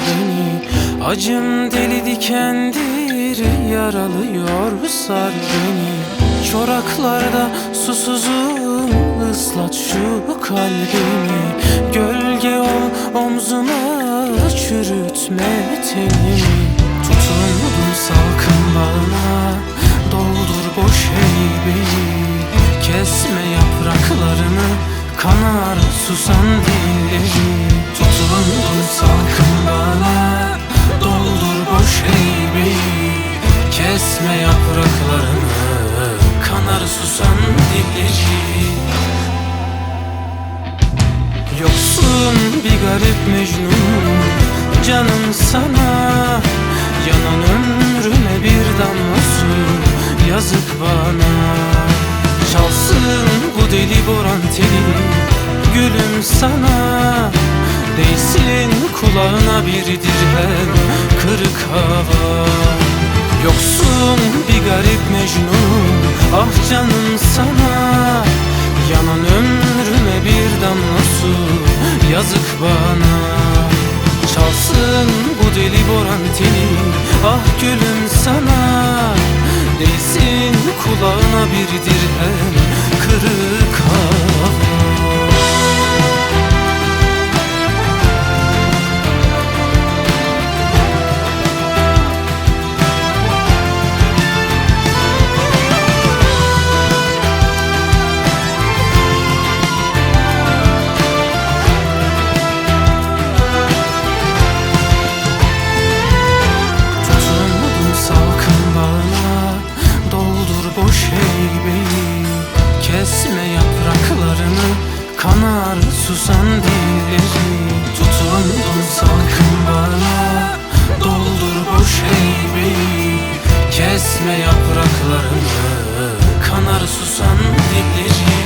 beni. Acım deli dikendir, yaralıyor sar beni. Çoraklarda susuzum, ıslat şu kalbimi. Gölge ol omzuma, çürütme tenimi. Tutundum salkım bağına, doldur boş heybeyi. Kesme yapraklarını, kanar susan dilleri. Tutundum salkım bağına, doldur boş heybeyi. Kesme yapraklarını, kanar susan dilleri. Yoksun bir garip Mecnun, canım sana. Yanan ömrüme bir damla su, yazık bana. Çalsın bu deli boran teli, gülüm sana. Değsin kulağına bir dirhem, kırık hava. Yoksun bir garip Mecnun, ah canım sana. Yanan ömrüme bir damla su, yazık bana. Çalsın bu deli boran teli, ah gülüm sana. Değsin kulağına bir dirhem, kırık hava. Boş heybeyi, kesme yapraklarını, kanar susan dilleri. Tutundum salkım bana, doldur boş heybeyi. Kesme yapraklarını, kanar susan dilleri.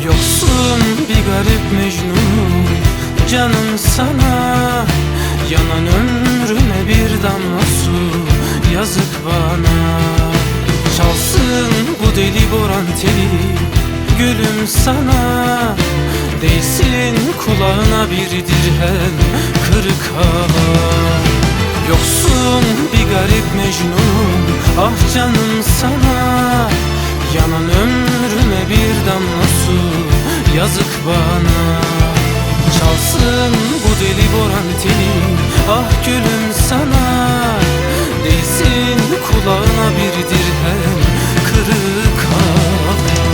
Yoksun bir garip Mecnun, canım sana. Yanan ömrüme bir damla su, yazık bana. Çalsın bu deli boran teli, gülüm sana. Değsin kulağına bir dirhem, kırık hava. Yoksun bir garip Mecnun, ah canım sana. Yanan ömrüme bir damla su, yazık bana. Çalsın bu deli boran teli, ah gülüm sana. Değsin kulağına bir dirhem, kırık hava.